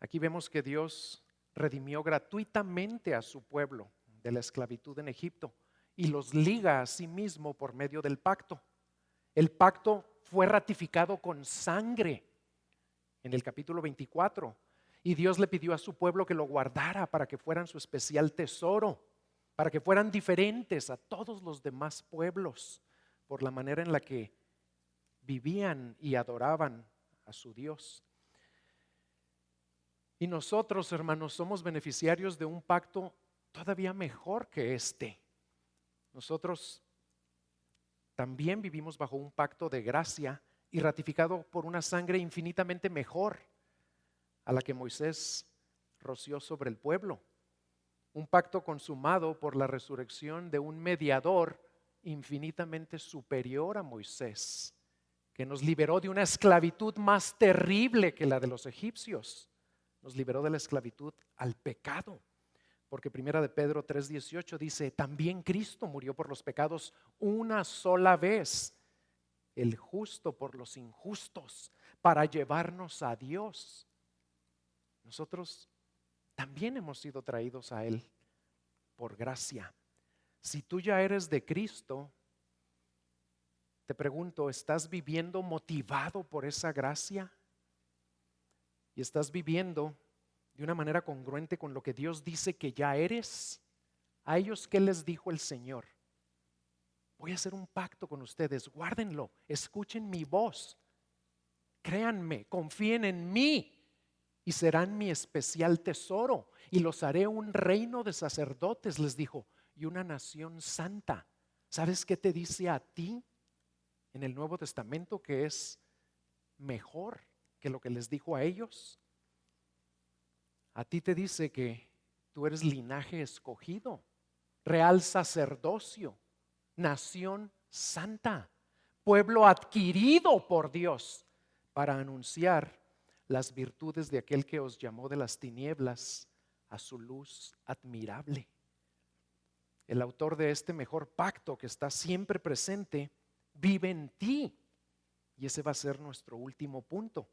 aquí vemos que Dios redimió gratuitamente a su pueblo de la esclavitud en Egipto y los liga a sí mismo por medio del pacto. El pacto fue ratificado con sangre en el capítulo 24 y Dios le pidió a su pueblo que lo guardara para que fueran su especial tesoro, para que fueran diferentes a todos los demás pueblos por la manera en la que vivían y adoraban a su Dios. Y nosotros, hermanos, somos beneficiarios de un pacto todavía mejor que este. Nosotros también vivimos bajo un pacto de gracia y ratificado por una sangre infinitamente mejor a la que Moisés roció sobre el pueblo. Un pacto consumado por la resurrección de un mediador infinitamente superior a Moisés, que nos liberó de una esclavitud más terrible que la de los egipcios. Nos liberó de la esclavitud al pecado, porque primera de Pedro 3:18 dice, también Cristo murió por los pecados una sola vez, el justo por los injustos, para llevarnos a Dios. Nosotros también hemos sido traídos a Él por gracia. Si tú ya eres de Cristo, te pregunto, ¿estás viviendo motivado por esa gracia? ¿Y estás viviendo de una manera congruente con lo que Dios dice que ya eres? A ellos, ¿qué les dijo el Señor? Voy a hacer un pacto con ustedes, guárdenlo, escuchen mi voz, créanme, confíen en mí y serán mi especial tesoro y los haré un reino de sacerdotes, les dijo, y una nación santa. ¿Sabes qué te dice a ti en el Nuevo Testamento que es mejor que lo que les dijo a ellos? A ti te dice que tú eres linaje escogido, real sacerdocio, nación santa, pueblo adquirido por Dios para anunciar las virtudes de aquel que os llamó de las tinieblas a su luz admirable. el autor de este mejor pacto que está siempre presente, vive en ti. Y ese va a ser nuestro último punto.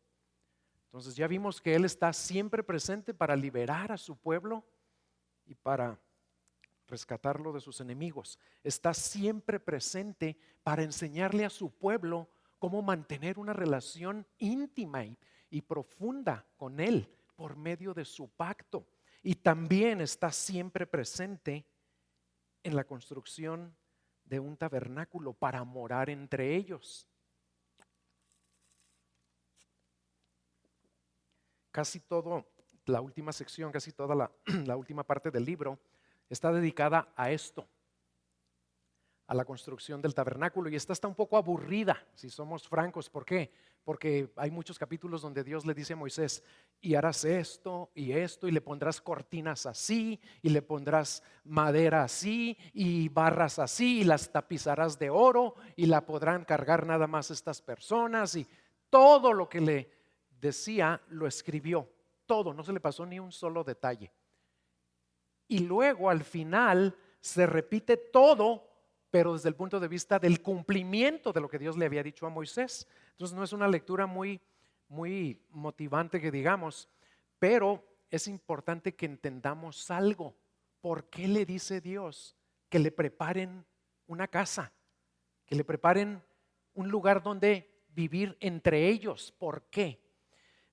Entonces ya vimos que Él está siempre presente para liberar a su pueblo y para rescatarlo de sus enemigos. Está siempre presente para enseñarle a su pueblo cómo mantener una relación íntima y profunda con Él por medio de su pacto. Y también está siempre presente en la construcción de un tabernáculo para morar entre ellos. Casi todo, la última sección, casi toda la última parte del libro está dedicada a esto, a la construcción del tabernáculo, y esta está un poco aburrida, si somos francos. ¿Por qué? Porque hay muchos capítulos donde Dios le dice a Moisés: y harás esto, y le pondrás cortinas así, y le pondrás madera así, y barras así, y las tapizarás de oro, y la podrán cargar nada más estas personas. Y todo lo que le decía lo escribió, todo, no se le pasó ni un solo detalle. Y luego al final se repite todo, pero desde el punto de vista del cumplimiento de lo que Dios le había dicho a Moisés. Entonces no es una lectura muy motivante que digamos, pero es importante que entendamos algo. ¿Por qué le dice Dios que le preparen una casa? Que le preparen un lugar donde vivir entre ellos. ¿Por qué?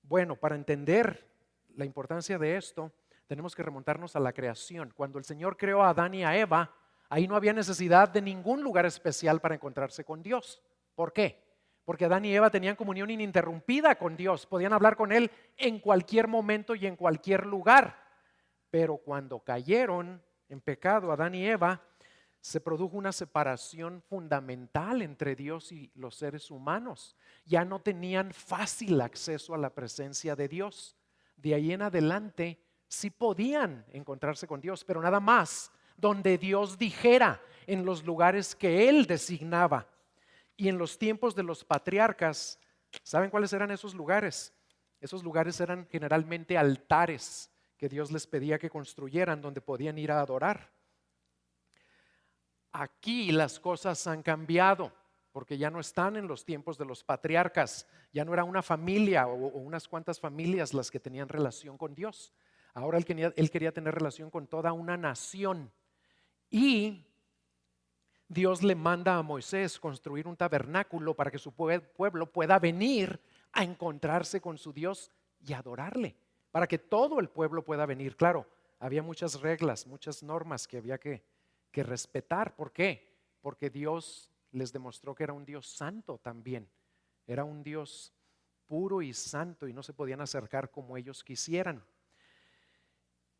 Bueno, para entender la importancia de esto, tenemos que remontarnos a la creación. Cuando el Señor creó a Adán y a Eva, ahí no había necesidad de ningún lugar especial para encontrarse con Dios. ¿Por qué? Porque Adán y Eva tenían comunión ininterrumpida con Dios, podían hablar con Él en cualquier momento y en cualquier lugar. Pero cuando cayeron en pecado Adán y Eva, se produjo una separación fundamental entre Dios y los seres humanos. Ya no tenían fácil acceso a la presencia de Dios. De ahí en adelante sí podían encontrarse con Dios, pero nada más donde Dios dijera, en los lugares que Él designaba. Y en los tiempos de los patriarcas, ¿saben cuáles eran esos lugares? Esos lugares eran generalmente altares que Dios les pedía que construyeran, donde podían ir a adorar. Aquí las cosas han cambiado, porque ya no están en los tiempos de los patriarcas. Ya no era una familia o unas cuantas familias las que tenían relación con Dios. Ahora él quería tener relación con toda una nación. Y Dios le manda a Moisés construir un tabernáculo para que su pueblo pueda venir a encontrarse con su Dios y adorarle, para que todo el pueblo pueda venir. Claro, había muchas reglas, muchas normas que había que respetar. ¿Por qué? Porque Dios les demostró que era un Dios santo también. Era un Dios puro y santo y no se podían acercar como ellos quisieran.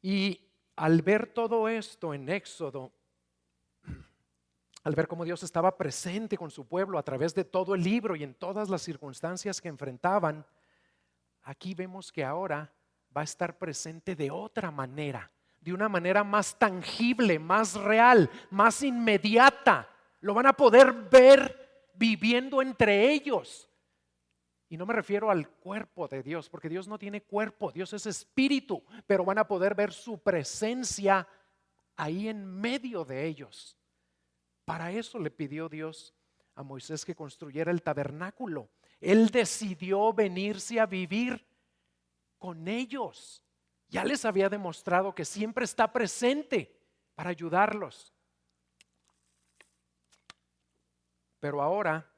Y al ver todo esto en Éxodo, al ver cómo Dios estaba presente con su pueblo a través de todo el libro y en todas las circunstancias que enfrentaban, aquí vemos que ahora va a estar presente de otra manera, de una manera más tangible, más real, más inmediata. Lo van a poder ver viviendo entre ellos. Y no me refiero al cuerpo de Dios, porque Dios no tiene cuerpo, Dios es espíritu, pero van a poder ver su presencia ahí en medio de ellos. Para eso le pidió Dios a Moisés que construyera el tabernáculo. Él decidió venirse a vivir con ellos. Ya les había demostrado que siempre está presente para ayudarlos. Pero ahora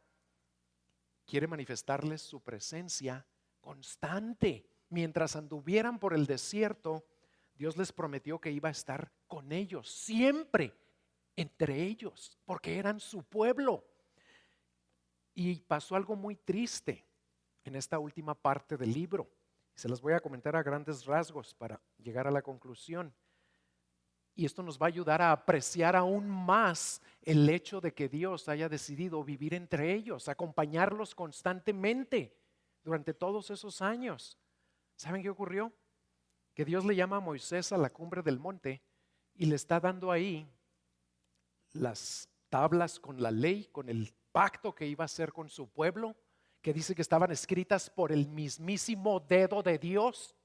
quiere manifestarles su presencia constante. Mientras anduvieran por el desierto, Dios les prometió que iba a estar con ellos, siempre entre ellos, porque eran su pueblo. Y pasó algo muy triste en esta última parte del libro. Se las voy a comentar a grandes rasgos para llegar a la conclusión. Y esto nos va a ayudar a apreciar aún más el hecho de que Dios haya decidido vivir entre ellos, acompañarlos constantemente durante todos esos años. ¿Saben qué ocurrió? Que Dios le llama a Moisés a la cumbre del monte y le está dando ahí las tablas con la ley, con el pacto que iba a hacer con su pueblo, que dice que estaban escritas por el mismísimo dedo de Dios.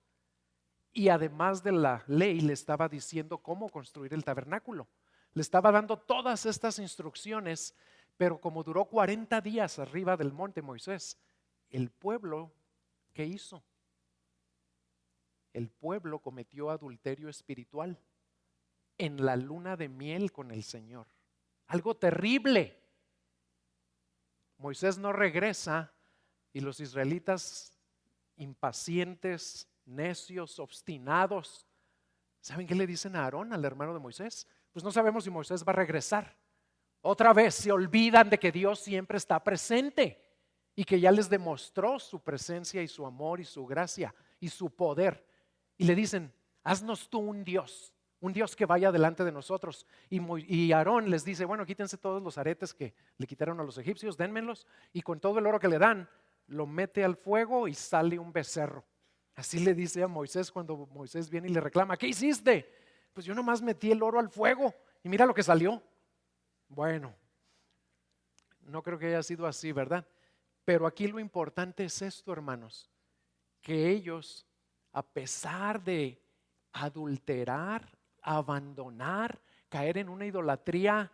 Y además de la ley le estaba diciendo cómo construir el tabernáculo. Le estaba dando todas estas instrucciones, pero como duró 40 días arriba del monte Moisés, el pueblo, ¿qué hizo? El pueblo cometió adulterio espiritual en la luna de miel con el Señor. Algo terrible. Moisés no regresa y los israelitas impacientes, necios, obstinados, ¿saben qué le dicen a Aarón, al hermano de Moisés? Pues no sabemos si Moisés va a regresar. Otra vez se olvidan de que Dios siempre está presente y que ya les demostró su presencia y su amor y su gracia y su poder. Y le dicen, haznos tú un Dios que vaya delante de nosotros. Y Aarón les dice, bueno, quítense todos los aretes que le quitaron a los egipcios, dénmelos, y con todo el oro que le dan, lo mete al fuego y sale un becerro. Así le dice a Moisés cuando Moisés viene y le reclama, ¿qué hiciste? Pues yo nomás metí el oro al fuego y mira lo que salió. Bueno, no creo que haya sido así, ¿verdad? Pero aquí lo importante es esto, hermanos, que ellos, a pesar de adulterar, abandonar, caer en una idolatría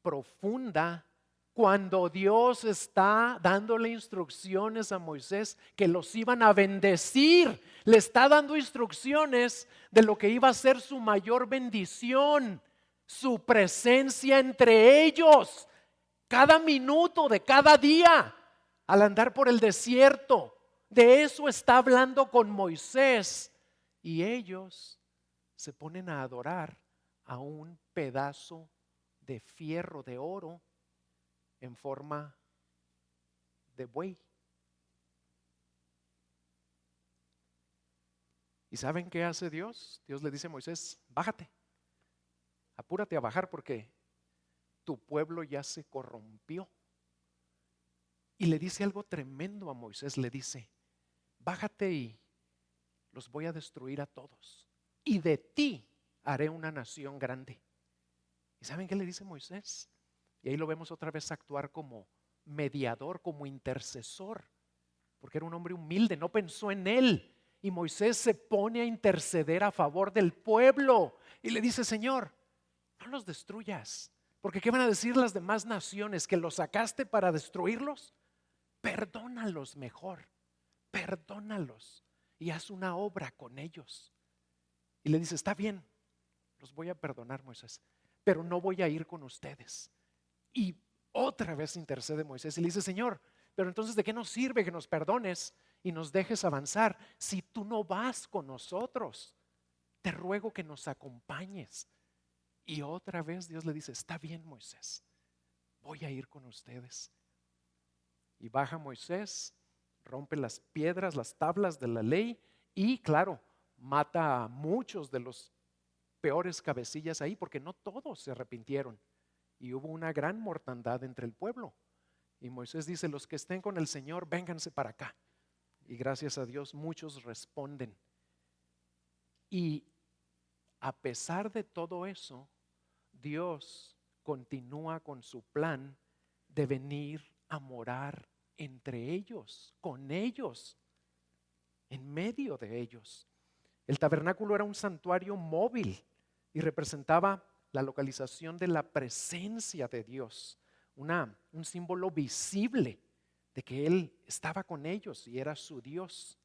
profunda, cuando Dios está dándole instrucciones a Moisés que los iban a bendecir, le está dando instrucciones de lo que iba a ser su mayor bendición, su presencia entre ellos, cada minuto de cada día, al andar por el desierto. De eso está hablando con Moisés. Y ellos se ponen a adorar a un pedazo de fierro, de oro, en forma de buey. ¿Y saben qué hace Dios? Dios le dice a Moisés, bájate, apúrate a bajar porque tu pueblo ya se corrompió. Y le dice algo tremendo a Moisés, le dice, bájate y los voy a destruir a todos. Y de ti haré una nación grande. ¿Y saben qué le dice Moisés? Y ahí lo vemos otra vez actuar como mediador, como intercesor, porque era un hombre humilde, no pensó en él. Y Moisés se pone a interceder a favor del pueblo y le dice, Señor, no los destruyas, porque ¿qué van a decir las demás naciones? ¿Que los sacaste para destruirlos? Perdónalos mejor, perdónalos y haz una obra con ellos. Y le dice, está bien, los voy a perdonar, Moisés, pero no voy a ir con ustedes. Y otra vez intercede Moisés y le dice, Señor, pero entonces ¿de qué nos sirve que nos perdones y nos dejes avanzar si tú no vas con nosotros? Te ruego que nos acompañes. Y otra vez Dios le dice, está bien, Moisés, voy a ir con ustedes. Y baja Moisés, rompe las piedras, las tablas de la ley y claro, mata a muchos de los peores cabecillas ahí porque no todos se arrepintieron. Y hubo una gran mortandad entre el pueblo. Y Moisés dice, los que estén con el Señor, vénganse para acá. Y gracias a Dios muchos responden. Y a pesar de todo eso, Dios continúa con su plan de venir a morar entre ellos, con ellos, en medio de ellos. El tabernáculo era un santuario móvil y representaba la localización de la presencia de Dios, un símbolo visible de que Él estaba con ellos y era su Dios.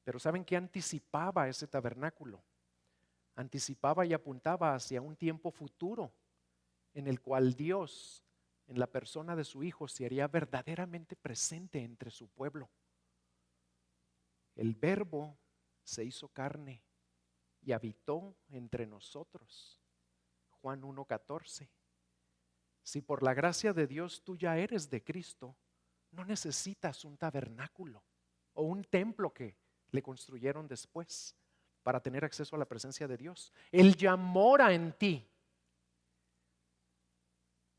Pero ¿saben qué anticipaba ese tabernáculo? Anticipaba y apuntaba hacia un tiempo futuro en el cual Dios, en la persona de su Hijo, se haría verdaderamente presente entre su pueblo. El Verbo se hizo carne y habitó entre nosotros. Juan 1:14. Si por la gracia de Dios tú ya eres de Cristo, no necesitas un tabernáculo o un templo que le construyeron después para tener acceso a la presencia de Dios. Él ya mora en ti.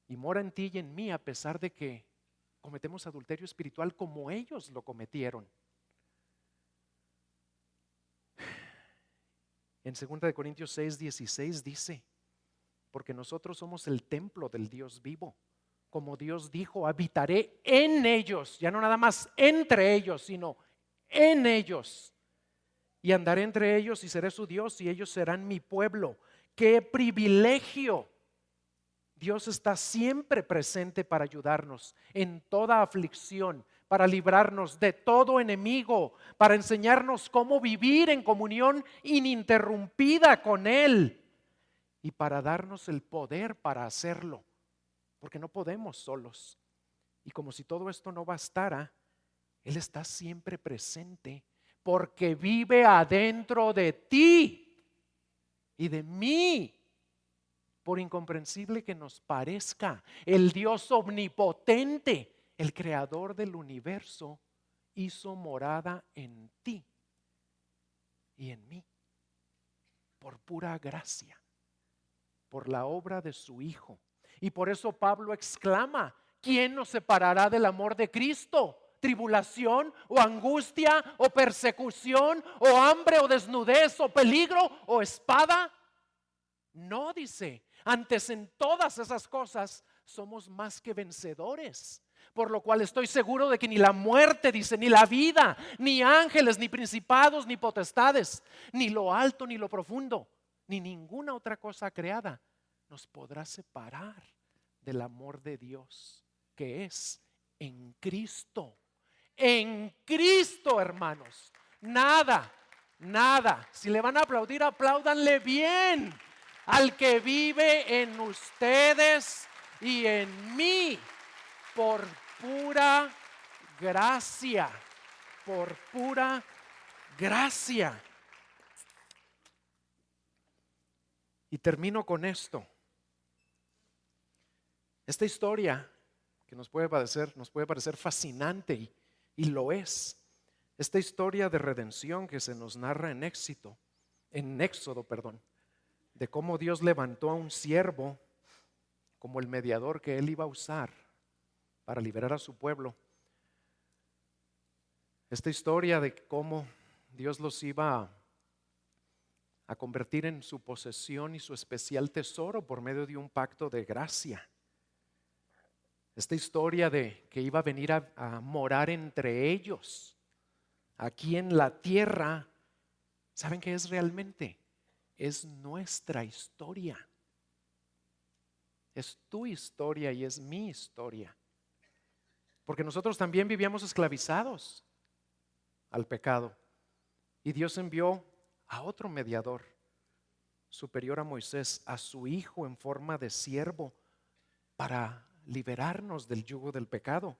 Y mora en ti y en mí a pesar de que cometemos adulterio espiritual como ellos lo cometieron. En 2 Corintios 6:16 dice, porque nosotros somos el templo del Dios vivo. Como Dios dijo, habitaré en ellos, ya no nada más entre ellos, sino en ellos. Y andaré entre ellos y seré su Dios y ellos serán mi pueblo. ¡Qué privilegio! Dios está siempre presente para ayudarnos en toda aflicción, para librarnos de todo enemigo, para enseñarnos cómo vivir en comunión ininterrumpida con Él y para darnos el poder para hacerlo, porque no podemos solos. Y como si todo esto no bastara, Él está siempre presente porque vive adentro de ti y de mí. Por incomprensible que nos parezca, el Dios omnipotente, el creador del universo, hizo morada en ti y en mí por pura gracia, por la obra de su Hijo. Y por eso Pablo exclama: ¿quién nos separará del amor de Cristo? ¿Tribulación o angustia o persecución o hambre o desnudez o peligro o espada? No, dice, antes en todas esas cosas somos más que vencedores, por lo cual estoy seguro de que ni la muerte, dice, ni la vida, ni ángeles, ni principados, ni potestades, ni lo alto, ni lo profundo, ni ninguna otra cosa creada nos podrá separar del amor de Dios que es en Cristo. En Cristo, hermanos. Nada. Si le van a aplaudir, apláudanle bien. Al que vive en ustedes y en mí por pura gracia. Por pura gracia. Y termino con esto. Esta historia que nos puede parecer fascinante y lo es. Esta historia de redención que se nos narra en Éxodo, de cómo Dios levantó a un siervo como el mediador que Él iba a usar para liberar a su pueblo. Esta historia de cómo Dios los iba a convertir en su posesión y su especial tesoro por medio de un pacto de gracia. Esta historia de que iba a venir a morar entre ellos aquí en la tierra. ¿Saben qué es realmente? Es nuestra historia. Es tu historia y es mi historia. Porque nosotros también vivíamos esclavizados al pecado. Y Dios envió a otro mediador superior a Moisés, a su hijo en forma de siervo, para liberarnos del yugo del pecado,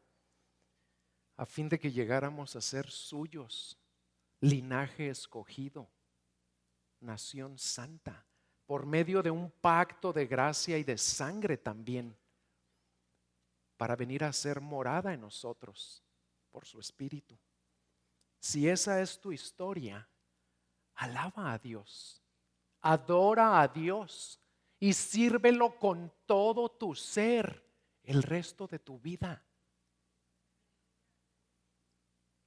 a fin de que llegáramos a ser suyos, linaje escogido, nación santa, por medio de un pacto de gracia y de sangre también, para venir a ser morada en nosotros por su Espíritu. Si esa es tu historia, alaba a Dios, adora a Dios y sírvelo con todo tu ser el resto de tu vida,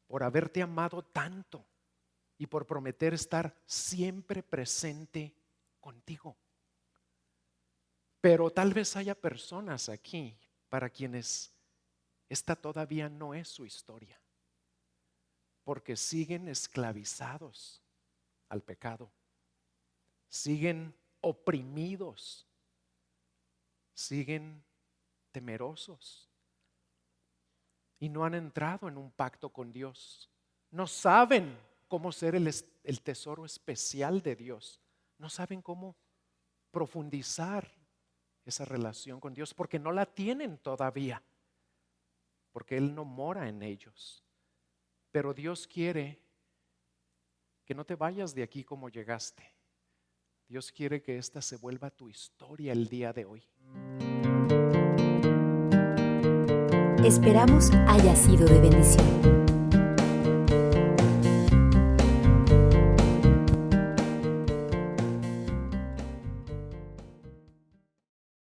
por haberte amado tanto y por prometer estar siempre presente contigo. Pero tal vez haya personas aquí para quienes esta todavía no es su historia, porque siguen esclavizados al pecado, siguen oprimidos, siguen temerosos y no han entrado en un pacto con Dios. No saben cómo ser el tesoro especial de Dios. No saben cómo profundizar esa relación con Dios porque no la tienen todavía, porque Él no mora en ellos. Pero Dios quiere que no te vayas de aquí como llegaste. Dios quiere que esta se vuelva tu historia el día de hoy. Esperamos haya sido de bendición.